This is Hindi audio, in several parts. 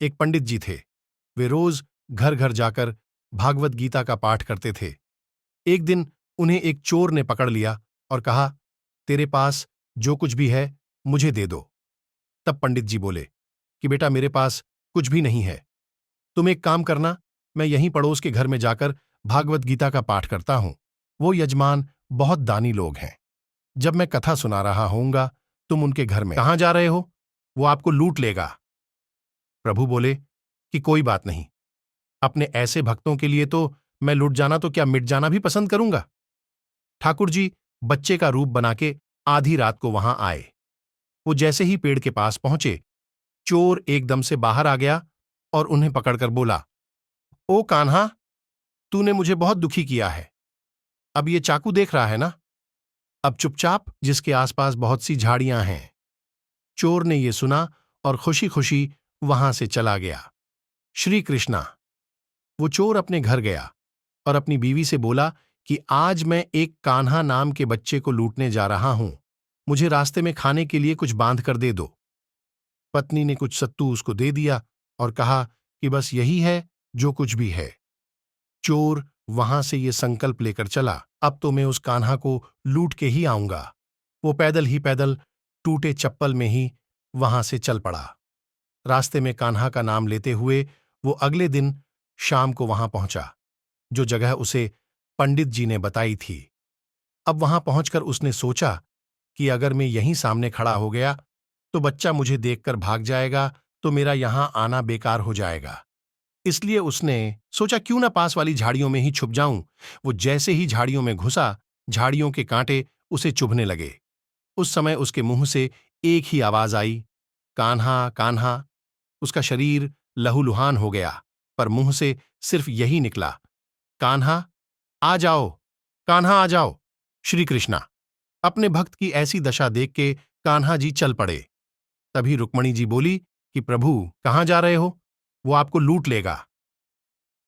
एक पंडित जी थे। वे रोज घर घर जाकर भागवत गीता का पाठ करते थे। एक दिन उन्हें एक चोर ने पकड़ लिया और कहा, तेरे पास जो कुछ भी है मुझे दे दो। तब पंडित जी बोले कि बेटा, मेरे पास कुछ भी नहीं है। तुम एक काम करना, मैं यहीं पड़ोस के घर में जाकर भागवत गीता का पाठ करता हूं। वो यजमान बहुत दानी लोग हैं। जब मैं कथा सुना रहा होऊंगा, तुम उनके घर में कहाँ जा रहे हो? वो आपको लूट लेगा। प्रभु बोले कि कोई बात नहीं, अपने ऐसे भक्तों के लिए तो मैं लुट जाना तो क्या मिट जाना भी पसंद करूंगा। ठाकुर जी बच्चे का रूप बना के आधी रात को वहां आए। वो जैसे ही पेड़ के पास पहुंचे, चोर एकदम से बाहर आ गया और उन्हें पकड़कर बोला, ओ कान्हा, तूने मुझे बहुत दुखी किया है। अब ये चाकू देख रहा है ना? अब चुपचाप, जिसके आसपास बहुत सी झाड़ियां हैं। चोर ने यह सुना और खुशी खुशी वहां से चला गया। श्री कृष्णा। वो चोर अपने घर गया और अपनी बीवी से बोला कि आज मैं एक कान्हा नाम के बच्चे को लूटने जा रहा हूं। मुझे रास्ते में खाने के लिए कुछ बांध कर दे दो। पत्नी ने कुछ सत्तू उसको दे दिया और कहा कि बस यही है जो कुछ भी है। चोर वहां से ये संकल्प लेकर चला, अब तो मैं उस कान्हा को लूट के ही आऊंगा। वो पैदल ही पैदल, टूटे चप्पल में ही वहां से चल पड़ा। रास्ते में कान्हा का नाम लेते हुए वो अगले दिन शाम को वहां पहुंचा, जो जगह उसे पंडित जी ने बताई थी। अब वहां पहुंचकर उसने सोचा कि अगर मैं यहीं सामने खड़ा हो गया तो बच्चा मुझे देखकर भाग जाएगा, तो मेरा यहां आना बेकार हो जाएगा। इसलिए उसने सोचा क्यों ना पास वाली झाड़ियों में ही छुप जाऊं। वो जैसे ही झाड़ियों में घुसा, झाड़ियों के कांटे उसे चुभने लगे। उस समय उसके मुंह से एक ही आवाज आई, कान्हा कान्हा। उसका शरीर लहूलुहान हो गया, पर मुंह से सिर्फ यही निकला, कान्हा आ जाओ, कान्हा आ जाओ। श्री कृष्णा। अपने भक्त की ऐसी दशा देख के कान्हा जी चल पड़े। तभी रुक्मणी जी बोली कि प्रभु, कहां जा रहे हो? वो आपको लूट लेगा।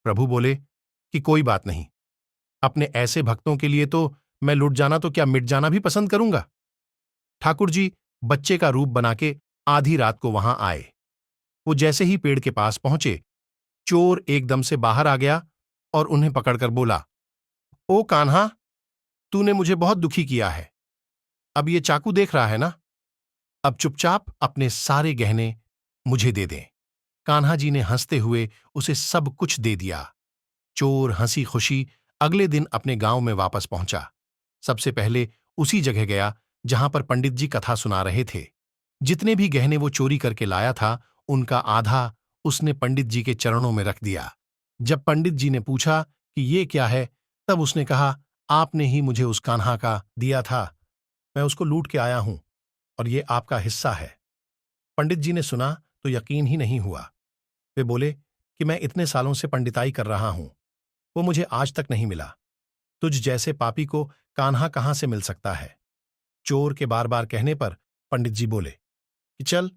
प्रभु बोले कि कोई बात नहीं, अपने ऐसे भक्तों के लिए तो मैं लुट जाना तो क्या मिट जाना भी पसंद करूंगा। ठाकुर जी बच्चे का रूप बना के आधी रात को वहां आए। वो जैसे ही पेड़ के पास पहुंचे, चोर एकदम से बाहर आ गया और उन्हें पकड़कर बोला, ओ कान्हा, तूने मुझे बहुत दुखी किया है। अब ये चाकू देख रहा है ना? अब चुपचाप अपने सारे गहने मुझे दे दें। कान्हा जी ने हंसते हुए उसे सब कुछ दे दिया। चोर हंसी खुशी अगले दिन अपने गांव में वापस पहुंचा। सबसे पहले उसी जगह गया जहां पर पंडित जी कथा सुना रहे थे। जितने भी गहने वो चोरी करके लाया था, उनका आधा उसने पंडित जी के चरणों में रख दिया। जब पंडित जी ने पूछा कि ये क्या है, तब उसने कहा, आपने ही मुझे उस कान्हा का दिया था, मैं उसको लूट के आया हूं और ये आपका हिस्सा है। पंडित जी ने सुना तो यकीन ही नहीं हुआ। वे बोले कि मैं इतने सालों से पंडिताई कर रहा हूं, वो मुझे आज तक नहीं मिला। तुझ जैसे पापी को कान्हा कहां से मिल सकता है? चोर के बार बार कहने पर पंडित जी बोले कि चल,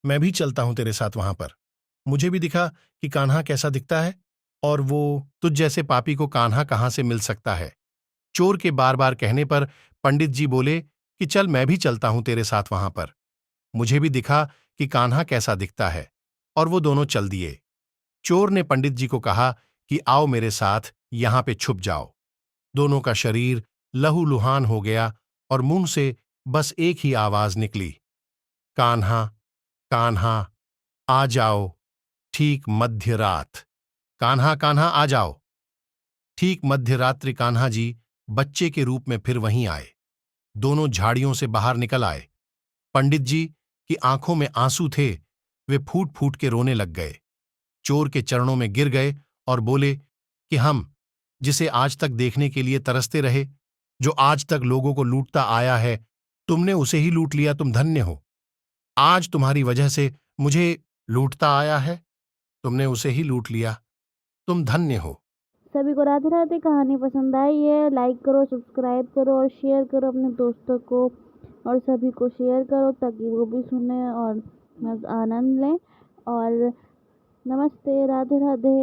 मैं भी चलता हूं तेरे साथ वहां पर। मुझे भी दिखा कि कान्हा कैसा दिखता है, और वो तुझ जैसे पापी को कान्हा कहां से मिल सकता है। चोर के बार बार कहने पर पंडित जी बोले कि चल, मैं भी चलता हूं तेरे साथ वहां पर। मुझे भी दिखा कि कान्हा कैसा दिखता है, और वो दोनों चल दिए। चोर ने पंडित जी को कहा कि आओ मेरे साथ, यहां पे छुप जाओ। दोनों का शरीर लहूलुहान हो गया और मुंह से बस एक ही आवाज निकली, कान्हा कान्हा आ जाओ, ठीक मध्य रात। कान्हा कान्हा आ जाओ। ठीक मध्य रात्रि कान्हा जी बच्चे के रूप में फिर वहीं आए। दोनों झाड़ियों से बाहर निकल आए। पंडित जी की आंखों में आंसू थे। वे फूट फूट के रोने लग गए। चोर के चरणों में गिर गए और बोले कि हम, जिसे आज तक देखने के लिए तरसते रहे, जो आज तक लोगों को लूटता आया है, तुमने उसे ही लूट लिया, तुम धन्य हो। आज तुम्हारी वजह से मुझे लूटता आया है, तुमने उसे ही लूट लिया, तुम धन्य हो। सभी को राधे राधे। कहानी पसंद आई है, लाइक करो, सब्सक्राइब करो और शेयर करो अपने दोस्तों को, और सभी को शेयर करो ताकि वो भी सुने और आनंद लें। और नमस्ते, राधे राधे।